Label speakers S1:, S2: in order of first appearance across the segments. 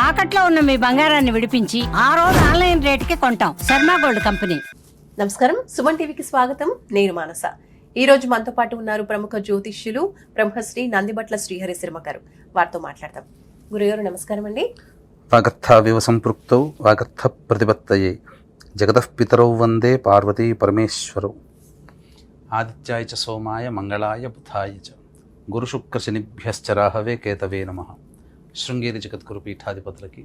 S1: తాకట్లో ఉన్న మీ బంగారాన్ని విడిపించి ఆ రోజు ఆన్లైన్ రేటుకి కొంటాం. Sharma gold company.
S2: నమస్కారం, సుమన్ టీవీకి స్వాగతం. నేను మానస. ఈ రోజు మనతో పాటు ఉన్నారు ప్రముఖ జ్యోతిష్యులు బ్రహ్మశ్రీ నందిబట్ల శ్రీహరి శర్మ గారు. వారితో మాట్లాడతాం. గురుగారు నమస్కారం అండి.
S3: వాగర్థావివ సంపృక్తౌ వాగర్థ ప్రతిపత్తయే జగతః పితరౌ వందే పార్వతీ పరమేశ్వరౌ. ఆదిత్యాయ చ సోమాయ మంగళాయ బుధాయ చ గురుశుక్రశనిభ్యశ్చ రాహవే కేతవే నమః. శృంగేరి జగద్గురు పీఠాధిపతులకి,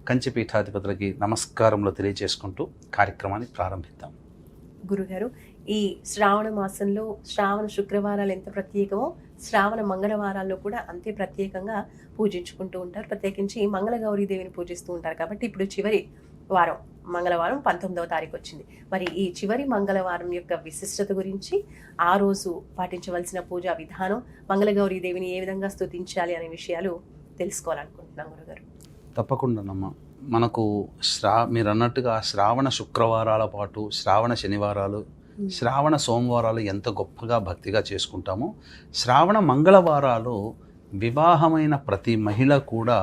S3: కంచి పీఠాధిపతులకి నమస్కారములు తెలియజేసుకుంటూ కార్యక్రమాన్ని ప్రారంభిద్దాం.
S2: గురుగారు, ఈ శ్రావణ మాసంలో శ్రావణ శుక్రవారాలు ఎంత ప్రత్యేకమో శ్రావణ మంగళవారాల్లో కూడా అంతే ప్రత్యేకంగా పూజించుకుంటూ ఉంటారు. ప్రత్యేకించి మంగళగౌరీదేవిని పూజిస్తూ ఉంటారు. కాబట్టి ఇప్పుడు చివరి వారం మంగళవారం 19వ తారీఖు వచ్చింది. మరి ఈ చివరి మంగళవారం యొక్క విశిష్టత గురించి, ఆ రోజు పాటించవలసిన పూజా విధానం, మంగళగౌరీదేవిని ఏ విధంగా స్తుతించాలి అనే విషయాలు తెలుసుకోవాలనుకుంటున్నాం గురుగారు.
S3: తప్పకుండానమ్మా. మనకు మీరు అన్నట్టుగా శ్రావణ శుక్రవారాల పాటు శ్రావణ శనివారాలు, శ్రావణ సోమవారాలు ఎంత గొప్పగా భక్తిగా చేసుకుంటామో, శ్రావణ మంగళవారాలు వివాహమైన ప్రతి మహిళ కూడా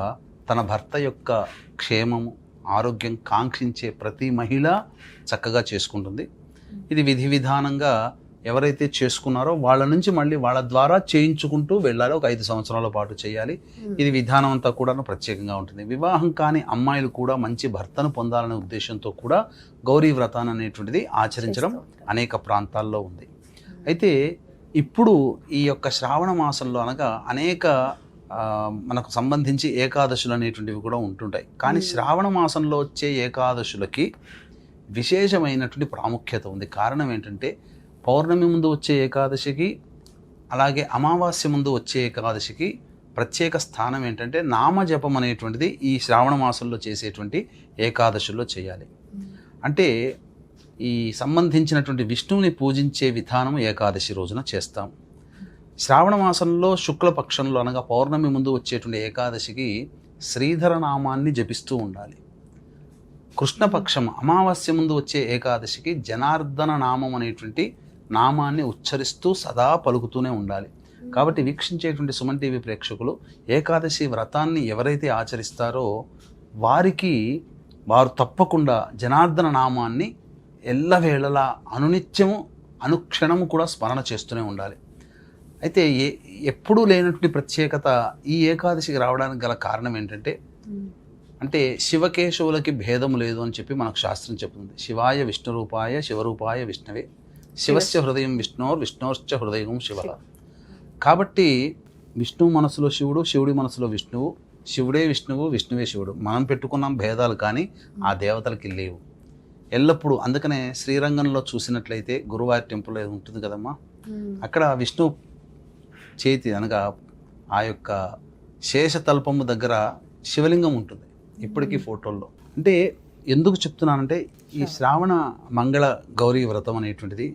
S3: తన భర్త యొక్క క్షేమము, ఆరోగ్యం కాంక్షించే ప్రతి మహిళ చక్కగా చేసుకుంటుంది. ఇది విధి విధానంగా ఎవరైతే చేసుకున్నారో వాళ్ళ నుంచి మళ్ళీ వాళ్ళ ద్వారా చేయించుకుంటూ వెళ్ళాలి. ఒక 5 సంవత్సరాల పాటు చేయాలి. ఇది విధానం అంతా కూడా ప్రత్యేకంగా ఉంటుంది. వివాహం కాని అమ్మాయిలు కూడా మంచి భర్తను పొందాలనే ఉద్దేశంతో కూడా గౌరీ వ్రతాన్ని అనేటువంటిది ఆచరించడం అనేక ప్రాంతాల్లో ఉంది. అయితే ఇప్పుడు ఈ యొక్క శ్రావణ మాసంలో అనగా అనేక మనకు సంబంధించి ఏకాదశులు అనేటువంటివి కూడా ఉంటుంటాయి. కానీ శ్రావణ మాసంలో వచ్చే ఏకాదశులకి విశేషమైనటువంటి ప్రాముఖ్యత ఉంది. కారణం ఏంటంటే, పౌర్ణమి ముందు వచ్చే ఏకాదశికి, అలాగే అమావాస్య ముందు వచ్చే ఏకాదశికి ప్రత్యేక స్థానం ఏంటంటే, నామజపం అనేటువంటిది ఈ శ్రావణ మాసంలో చేసేటువంటి ఏకాదశుల్లో చేయాలి. అంటే ఈ సంబంధించినటువంటి విష్ణువుని పూజించే విధానం ఏకాదశి రోజున చేస్తాం. శ్రావణ మాసంలో శుక్లపక్షంలో అనగా పౌర్ణమి ముందు వచ్చేటువంటి ఏకాదశికి శ్రీధర నామాన్ని జపిస్తూ ఉండాలి. కృష్ణపక్షం అమావాస్య ముందు వచ్చే ఏకాదశికి జనార్దన నామం అనేటువంటి నామాన్ని ఉచ్చరిస్తూ సదా పలుకుతూనే ఉండాలి. కాబట్టి వీక్షించేటువంటి సుమన్ టీవీ ప్రేక్షకులు ఏకాదశి వ్రతాన్ని ఎవరైతే ఆచరిస్తారో వారు తప్పకుండా జనార్దన నామాన్ని ఎల్లవేళలా అనునిత్యము అనుక్షణము కూడా స్మరణ చేస్తూనే ఉండాలి. అయితే ఎప్పుడూ లేనటువంటి ప్రత్యేకత ఈ ఏకాదశికి రావడానికి గల కారణం ఏంటంటే, అంటే శివకేశవులకి భేదము లేదు అని చెప్పి మనకు శాస్త్రం చెప్తుంది. శివాయ విష్ణురూపాయ శివరూపాయ విష్ణవే శివస్య హృదయం విష్ణోర్చ హృదయం శివ. కాబట్టి విష్ణువు మనసులో శివుడు, శివుడి మనసులో విష్ణువు, శివుడే విష్ణువు, విష్ణువే శివుడు. మనం పెట్టుకున్నాం భేదాలు, కానీ ఆ దేవతలకి లేవు ఎల్లప్పుడూ. అందుకనే శ్రీరంగంలో చూసినట్లయితే గురువారి టెంపుల్ ఉంటుంది కదమ్మా, అక్కడ విష్ణు చేతి అనగా ఆ యొక్క శేషతల్పము దగ్గర శివలింగం ఉంటుంది ఇప్పటికీ ఫోటోల్లో. అంటే ఎందుకు చెప్తున్నానంటే, ఈ శ్రావణ మంగళ గౌరీ వ్రతం అనేటువంటిది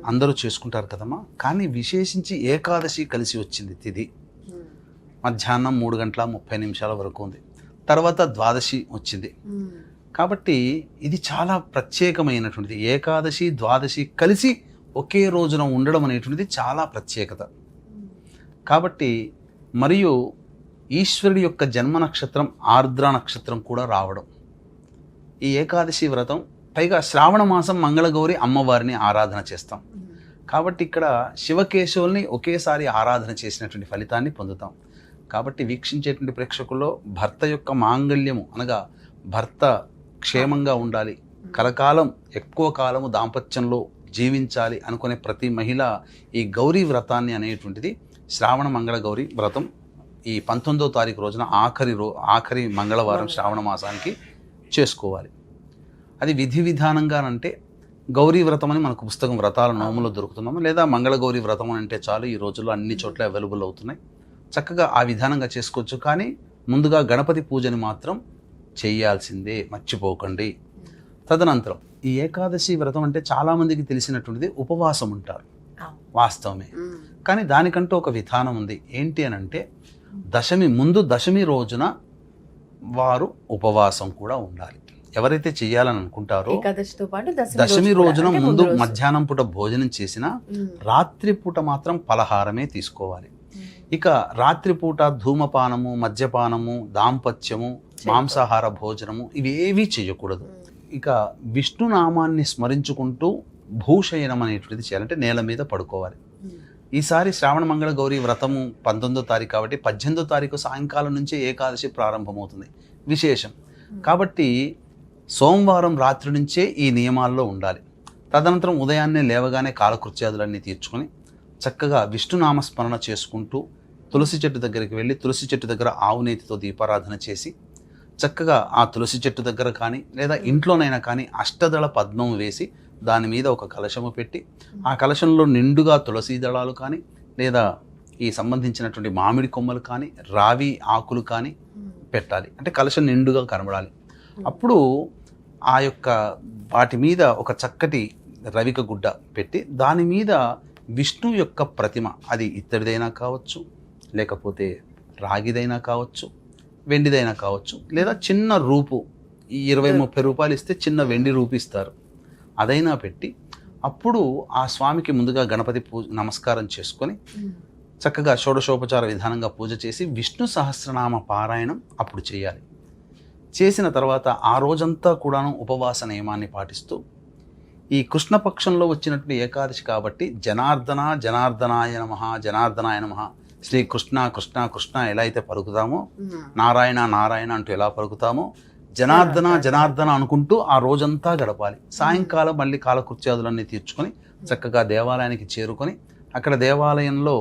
S3: అందరూ చేసుకుంటారు కదమ్మా, కానీ విశేషించి ఏకాదశి కలిసి వచ్చింది. తిథి మధ్యాహ్నం 3:30 వరకు ఉంది. తర్వాత ద్వాదశి వచ్చింది. కాబట్టి ఇది చాలా ప్రత్యేకమైనటువంటిది. ఏకాదశి ద్వాదశి కలిసి ఒకే రోజున ఉండడం అనేటువంటిది చాలా ప్రత్యేకత. కాబట్టి మరియు ఈశ్వరుడి యొక్క జన్మ నక్షత్రం ఆర్ద్ర నక్షత్రం కూడా రావడం, ఈ ఏకాదశి వ్రతం, పైగా శ్రావణ మాసం మంగళగౌరి అమ్మవారిని ఆరాధన చేస్తాం. కాబట్టి ఇక్కడ శివకేశవుల్ని ఒకేసారి ఆరాధన చేసినటువంటి ఫలితాన్ని పొందుతాం. కాబట్టి వీక్షించేటువంటి ప్రేక్షకుల్లో భర్త యొక్క మాంగళ్యము అనగా భర్త క్షేమంగా ఉండాలి, కలకాలం ఎక్కువ కాలము దాంపత్యంలో జీవించాలి అనుకునే ప్రతి మహిళ ఈ గౌరీ వ్రతాన్ని అనేటువంటిది శ్రావణ మంగళ గౌరీ వ్రతం ఈ 19వ తారీఖు రోజున ఆఖరి మంగళవారం శ్రావణ మాసానికి చేసుకోవాలి. అది విధి విధానంగానంటే గౌరీ వ్రతం అని మనకు పుస్తకం వ్రతాల నోములో దొరుకుతున్నాము, లేదా మంగళగౌరీ వ్రతం అని అంటే చాలు. ఈ రోజుల్లో అన్ని చోట్ల అవైలబుల్ అవుతున్నాయి. చక్కగా ఆ విధానంగా చేసుకోవచ్చు. కానీ ముందుగా గణపతి పూజని మాత్రం చేయాల్సిందే, మర్చిపోకండి. తదనంతరం ఈ ఏకాదశి వ్రతం అంటే చాలామందికి తెలిసినటువంటిది ఉపవాసం ఉంటారు, వాస్తవమే. కానీ దానికంటూ ఒక విధానం ఉంది. ఏంటి అని అంటే, దశమి రోజున వారు ఉపవాసం కూడా ఉండాలి. ఎవరైతే చేయాలని అనుకుంటారో దశమి రోజున ముందు మధ్యాహ్నం పూట భోజనం చేసినా రాత్రి పూట మాత్రం పలహారమే తీసుకోవాలి. ఇక రాత్రిపూట ధూమపానము, మద్యపానము, దాంపత్యము, మాంసాహార భోజనము ఇవేవీ చేయకూడదు. ఇక విష్ణునామాన్ని స్మరించుకుంటూ భూషయనం అనేటువంటిది చేయాలంటే నేల మీద పడుకోవాలి. ఈసారి శ్రావణ మంగళ గౌరీ వ్రతము 19వ తారీఖు కాబట్టి 18వ తారీఖు సాయంకాలం నుంచే ఏకాదశి ప్రారంభమవుతుంది, విశేషం కాబట్టి సోమవారం రాత్రి నుంచే ఈ నియమాల్లో ఉండాలి. తదనంతరం ఉదయాన్నే లేవగానే కాలకృత్యాదులన్నీ తీర్చుకొని చక్కగా విష్ణునామస్మరణ చేసుకుంటూ తులసి చెట్టు దగ్గరికి వెళ్ళి తులసి చెట్టు దగ్గర ఆవు నేతితో దీపారాధన చేసి చక్కగా ఆ తులసి చెట్టు దగ్గర కానీ లేదా ఇంట్లోనైనా కానీ అష్టదళ పద్మం వేసి దాని మీద ఒక కలశము పెట్టి ఆ కలశంలో నిండుగా తులసి దళాలు కానీ లేదా ఈ సంబంధించినటువంటి మామిడి కొమ్మలు కానీ రావి ఆకులు కానీ పెట్టాలి. అంటే కలశం నిండుగా కనబడాలి. అప్పుడు ఆ యొక్క వాటి మీద ఒక చక్కటి రవిక గుడ్డ పెట్టి దాని మీద విష్ణు యొక్క ప్రతిమ, అది ఇత్తడిదైనా కావచ్చు, లేకపోతే రాగిదైనా కావచ్చు, వెండిదైనా కావచ్చు, లేదా చిన్న రూపు 20-30 రూపాయలు ఇస్తే చిన్న వెండి రూపు ఇస్తారు, అదైనా పెట్టి అప్పుడు ఆ స్వామికి ముందుగా గణపతి నమస్కారం చేసుకొని చక్కగా షోడశోపచార విధానంగా పూజ చేసి విష్ణు సహస్రనామ పారాయణం అప్పుడు చేయాలి. చేసిన తర్వాత ఆ రోజంతా కూడాను ఉపవాస నియమాన్ని పాటిస్తూ ఈ కృష్ణపక్షంలో వచ్చినటువంటి ఏకాదశి కాబట్టి జనార్దన జనార్దనాయ నమః జనార్దనాయ నమః శ్రీ కృష్ణ కృష్ణ కృష్ణ ఎలా అయితే పలుకుతామో, నారాయణ నారాయణ అంటూ ఎలా పలుకుతామో జనార్దన జనార్దన అనుకుంటూ ఆ రోజంతా గడపాలి. సాయంకాలం మళ్ళీ కాలకృత్యాదులన్నీ తీర్చుకొని చక్కగా దేవాలయానికి చేరుకొని అక్కడ దేవాలయంలో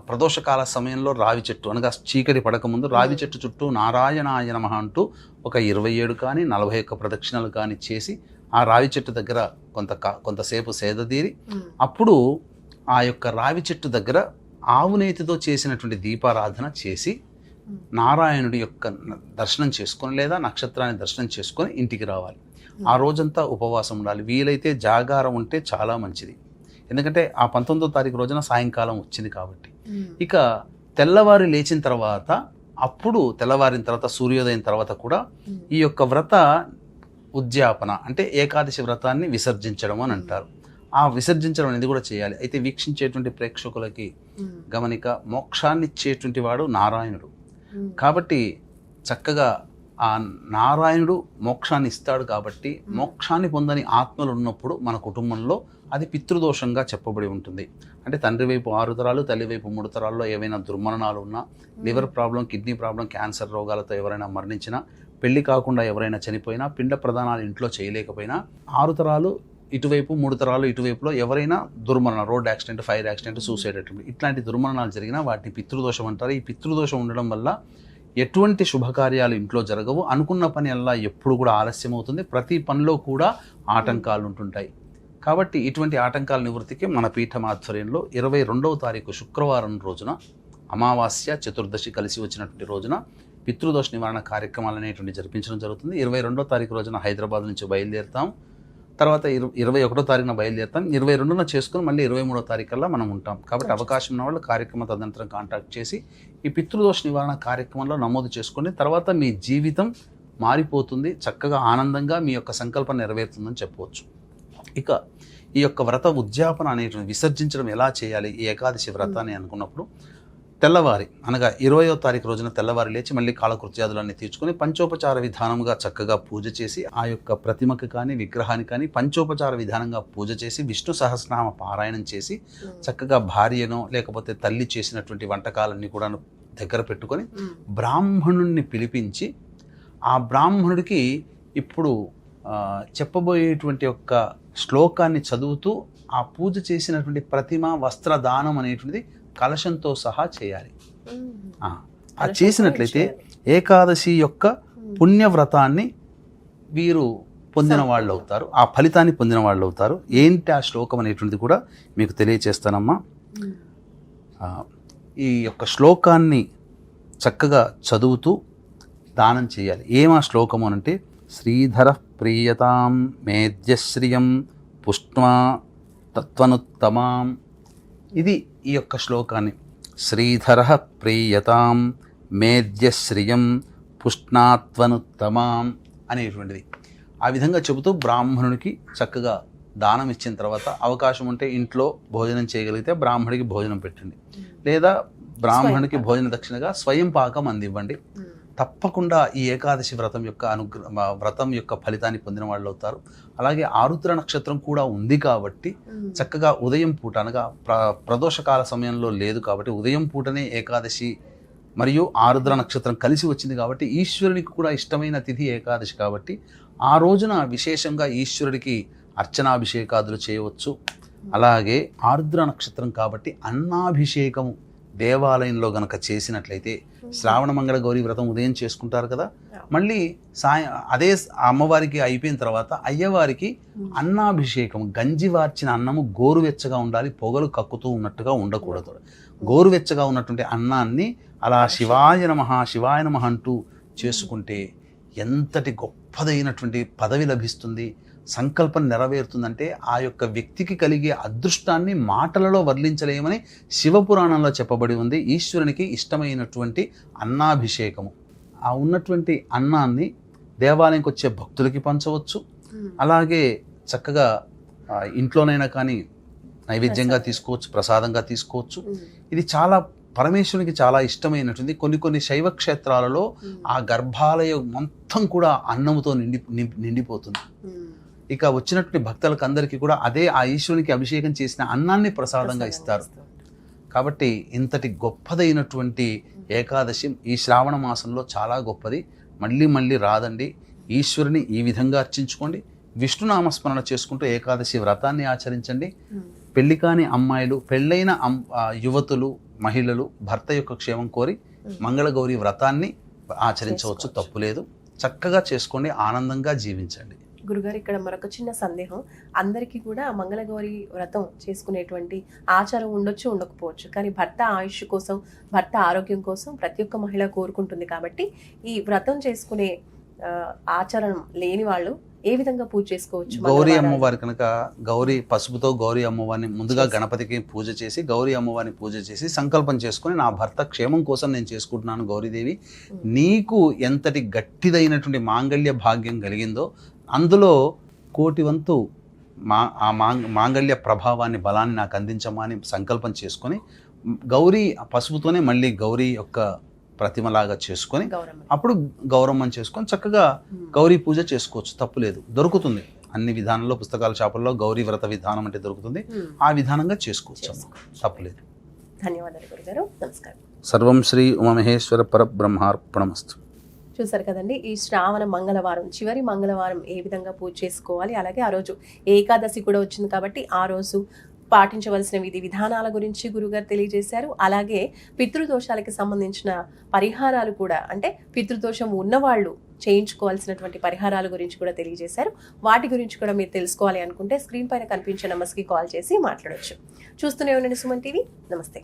S3: ప్రదోషకాల సమయంలో రావి చెట్టు అనగా చీకటి పడకముందు రావి చెట్టు చుట్టూ నారాయణాయ నమః అంటూ ఒక 27 కానీ 41 ప్రదక్షిణలు కానీ చేసి ఆ రావి చెట్టు దగ్గర కొంతసేపు సేదతీరి అప్పుడు ఆ యొక్క రావి చెట్టు దగ్గర ఆవు నేతితో చేసినటువంటి దీపారాధన చేసి నారాయణుడి యొక్క దర్శనం చేసుకొని లేదా నక్షత్రాన్ని దర్శనం చేసుకొని ఇంటికి రావాలి. ఆ రోజంతా ఉపవాసం ఉండాలి. వీలైతే జాగారం ఉంటే చాలా మంచిది, ఎందుకంటే ఆ 19వ తారీఖు రోజున సాయంకాలం వచ్చింది కాబట్టి. ఇక తెల్లవారి లేచిన తర్వాత అప్పుడు తెల్లవారిన తర్వాత సూర్యోదయం తర్వాత కూడా ఈ యొక్క వ్రత ఉద్యాపన అంటే ఏకాదశి వ్రతాన్ని విసర్జించడం అని అంటారు. ఆ విసర్జించడం అనేది కూడా చేయాలి. అయితే వీక్షించేటువంటి ప్రేక్షకులకి గమనిక, మోక్షాన్ని ఇచ్చేటువంటి వాడు నారాయణుడు కాబట్టి చక్కగా ఆ నారాయణుడు మోక్షాన్ని ఇస్తాడు కాబట్టి మోక్షాన్ని పొందని ఆత్మలు ఉన్నప్పుడు మన కుటుంబంలో అది పితృదోషంగా చెప్పబడి ఉంటుంది. అంటే తండ్రి వైపు 6 తరాలు తల్లి వైపు 3 తరాల్లో ఏవైనా దుర్మరణాలు ఉన్నా, liver problem, kidney problem, cancer రోగాలతో ఎవరైనా మరణించినా, పెళ్లి కాకుండా ఎవరైనా చనిపోయినా, పిండ ప్రదానాలు ఇంట్లో చేయలేకపోయినా 6 తరాలు ఇటువైపు 3 తరాలు ఇటువైపులో ఎవరైనా దుర్మరణం, road accident, fire accident, suicide attempt ఇట్లాంటి దుర్మరణాలు జరిగినా వాటిని పితృదోషం అంటారు. ఈ పితృదోషం ఉండడం వల్ల ఎటువంటి శుభకార్యాలు ఇంట్లో జరగవు, అనుకున్న పని అలా ఎప్పుడు కూడా ఆలస్యం అవుతుంది, ప్రతి పనిలో కూడా ఆటంకాలు ఉంటుంటాయి. కాబట్టి ఇటువంటి ఆటంకాల నివృత్తికి మన పీఠం ఆధ్వర్యంలో 22వ తారీఖు శుక్రవారం రోజున అమావాస్య చతుర్దశి కలిసి వచ్చినటువంటి రోజున పితృదోష నివారణ కార్యక్రమాలు అనేటువంటి జరిపించడం జరుగుతుంది. 22వ తారీఖు రోజున హైదరాబాద్ నుంచి బయలుదేరుతాం. తర్వాత 21వ తారీఖున బయలుదేరుతాం. 22న చేసుకుని మళ్ళీ 23వ తారీఖుల్లో మనం ఉంటాం. కాబట్టి అవకాశం ఉన్న వాళ్ళు కార్యక్రమం తదనంతరం కాంటాక్ట్ చేసి ఈ పితృదోష నివారణ కార్యక్రమంలో నమోదు చేసుకుని తర్వాత మీ జీవితం మారిపోతుంది, చక్కగా ఆనందంగా మీ యొక్క సంకల్పం నెరవేరుతుందని చెప్పవచ్చు. ఇక ఈ యొక్క వ్రత ఉద్యాపన అనేటువంటి విసర్జించడం ఎలా చేయాలి ఈ ఏకాదశి వ్రతాన్ని అనుకున్నప్పుడు తెల్లవారి అనగా 20వ తారీఖు రోజున తెల్లవారి లేచి మళ్ళీ కాలకృత్యాదులన్నీ తీర్చుకొని పంచోపచార విధానంగా చక్కగా పూజ చేసి ఆ యొక్క ప్రతిమకు కానీ విగ్రహానికి కానీ పంచోపచార విధానంగా పూజ చేసి విష్ణు సహస్రనామ పారాయణం చేసి చక్కగా భార్యను లేకపోతే తల్లి చేసినటువంటి వంటకాలన్నీ కూడా దగ్గర పెట్టుకొని బ్రాహ్మణుణ్ణి పిలిపించి ఆ బ్రాహ్మణుడికి ఇప్పుడు చెప్పబోయేటువంటి యొక్క శ్లోకాన్ని చదువుతూ ఆ పూజ చేసినటువంటి ప్రతిమ వస్త్రదానం అనేటువంటిది కలశంతో సహా చేయాలి. ఆ చేసినట్లయితే ఏకాదశి యొక్క పుణ్యవ్రతాన్ని వీరు పొందిన వాళ్ళు అవుతారు, ఆ ఫలితాన్ని పొందిన వాళ్ళు అవుతారు. ఏంటి ఆ శ్లోకం అనేటువంటిది కూడా మీకు తెలియచేస్తానమ్మా. ఈ యొక్క శ్లోకాన్ని చక్కగా చదువుతూ దానం చేయాలి. ఏమా శ్లోకము అనంటే శ్రీధర ప్రీయతాం మేధ్యశ్రియం పుష్ట్వా తత్వనుత్తమాం. ఇది ఈ యొక్క శ్లోకాన్ని శ్రీధర ప్రీయతాం మేధ్యశ్రియం పుష్ణాత్వనుత్తమాం అనేటువంటిది ఆ విధంగా చెబుతూ బ్రాహ్మణునికి చక్కగా దానం ఇచ్చిన తర్వాత అవకాశం ఉంటే ఇంట్లో భోజనం చేయగలిగితే బ్రాహ్మణుడికి భోజనం పెట్టండి, లేదా బ్రాహ్మణుడికి భోజన దక్షిణగా స్వయం పాకం అందివ్వండి. తప్పకుండా ఈ ఏకాదశి వ్రతం యొక్క ఫలితాన్ని పొందిన వాళ్ళు అవుతారు. అలాగే ఆరుద్ర నక్షత్రం కూడా ఉంది కాబట్టి చక్కగా ఉదయం పూట అనగా ప్రదోషకాల సమయంలో లేదు కాబట్టి ఉదయం పూటనే ఏకాదశి మరియు ఆరుద్ర నక్షత్రం కలిసి వచ్చింది కాబట్టి ఈశ్వరునికి కూడా ఇష్టమైన తిథి ఏకాదశి కాబట్టి ఆ రోజున విశేషంగా ఈశ్వరుడికి అర్చనాభిషేకాదులు చేయవచ్చు. అలాగే ఆరుద్ర నక్షత్రం కాబట్టి అన్నాభిషేకము దేవాలయంలో గనక చేసినట్లయితే శ్రావణ మంగళ గౌరీ వ్రతం ఉదయం చేసుకుంటారు కదా, మళ్ళీ అదే అమ్మవారికి అయిపోయిన తర్వాత అయ్యవారికి అన్నాభిషేకం, గంజి వార్చిన అన్నము గోరువెచ్చగా ఉండాలి, పొగలు కక్కుతూ ఉన్నట్టుగా ఉండకూడదు. గోరువెచ్చగా ఉన్నటువంటి అన్నాన్ని అలా శివాయ నమః అంటూ చేసుకుంటే ఎంతటి గొప్పదైనటువంటి పదవి లభిస్తుంది, సంకల్పం నెరవేరుతుందంటే ఆ యొక్క వ్యక్తికి కలిగే అదృష్టాన్ని మాటలలో వర్ణించలేమని శివపురాణంలో చెప్పబడి ఉంది. ఈశ్వరునికి ఇష్టమైనటువంటి అన్నాభిషేకము, ఆ ఉన్నటువంటి అన్నాన్ని దేవాలయంకి వచ్చే భక్తులకి పంచవచ్చు. అలాగే చక్కగా ఇంట్లోనైనా కానీ నైవేద్యంగా తీసుకోవచ్చు, ప్రసాదంగా తీసుకోవచ్చు. ఇది చాలా పరమేశ్వరునికి చాలా ఇష్టమైనటువంటి కొన్ని శైవ క్షేత్రాలలో ఆ గర్భాలయం మొత్తం కూడా అన్నముతో నిండిపోతుంది. ఇక వచ్చినటువంటి భక్తులకు అందరికీ కూడా అదే ఆ ఈశ్వరునికి అభిషేకం చేసిన అన్నాన్ని ప్రసాదంగా ఇస్తారు. కాబట్టి ఇంతటి గొప్పదైనటువంటి ఏకాదశి ఈ శ్రావణ మాసంలో చాలా గొప్పది. మళ్ళీ రాదండి. ఈశ్వరుని ఈ విధంగా అర్చించుకోండి, విష్ణునామస్మరణ చేసుకుంటూ ఏకాదశి వ్రతాన్ని ఆచరించండి. పెళ్లి కాని అమ్మాయిలు, పెళ్ళైన యువతులు, మహిళలు భర్త యొక్క క్షేమం కోరి మంగళగౌరి వ్రతాన్ని ఆచరించవచ్చు, తప్పులేదు. చక్కగా చేసుకోండి, ఆనందంగా జీవించండి.
S2: గురుగారు, ఇక్కడ మరొక చిన్న సందేహం. అందరికీ కూడా మంగళగౌరి వ్రతం చేసుకునేటువంటి ఆచారం ఉండొచ్చు, ఉండకపోవచ్చు. కానీ భర్త ఆయుష్ కోసం, భర్త ఆరోగ్యం కోసం ప్రతి ఒక్క మహిళ కోరుకుంటుంది కాబట్టి ఈ వ్రతం చేసుకునే ఆచారం లేని వాళ్ళు ఏ విధంగా పూజ చేసుకోవచ్చు?
S3: గౌరీ అమ్మవారి కనుక పసుపుతో గౌరీ అమ్మవారిని ముందుగా గణపతికి పూజ చేసి, గౌరీ అమ్మవారిని పూజ చేసి సంకల్పం చేసుకుని నా భర్త క్షేమం కోసం నేను చేసుకుంటున్నాను గౌరీదేవి, నీకు ఎంతటి గట్టిదైనటువంటి మాంగళ్య భాగ్యం కలిగిందో అందులో కోటి వంతు మాంగళ్య ప్రభావాన్ని, బలాన్ని నాకు అందించమా అని సంకల్పం చేసుకొని గౌరీ పసుపుతోనే మళ్ళీ గౌరీ యొక్క ప్రతిమలాగా చేసుకొని అప్పుడు గౌరమ్మని చేసుకొని చక్కగా గౌరీ పూజ చేసుకోవచ్చు, తప్పులేదు. దొరుకుతుంది అన్ని విధానంలో, పుస్తకాల షాపుల్లో గౌరీ వ్రత విధానం అంటే దొరుకుతుంది. ఆ విధానంగా చేసుకోవచ్చు, తప్పులేదు.
S2: ధన్యవాదాలు గురుగారు, నమస్కారం.
S3: సర్వం శ్రీ ఉమామహేశ్వర పరబ్రహ్మార్పణమస్తు.
S2: చూసారు కదండి, ఈ శ్రావణ మంగళవారం చివరి మంగళవారం ఏ విధంగా పూజ చేసుకోవాలి, అలాగే ఆ రోజు ఏకాదశి కూడా వచ్చింది కాబట్టి ఆ రోజు పాటించవలసిన విధి విధానాల గురించి గురుగారు తెలియజేశారు. అలాగే పితృదోషాలకి సంబంధించిన పరిహారాలు కూడా, అంటే పితృదోషం ఉన్నవాళ్ళు చేయించుకోవాల్సినటువంటి పరిహారాల గురించి కూడా తెలియజేశారు. వాటి గురించి కూడా మీరు తెలుసుకోవాలి అనుకుంటే స్క్రీన్ పైన కనిపించే నంబర్స్కి కాల్ చేసి మాట్లాడవచ్చు. చూస్తూనే ఉండండి సుమన్ టీవీ. నమస్తే.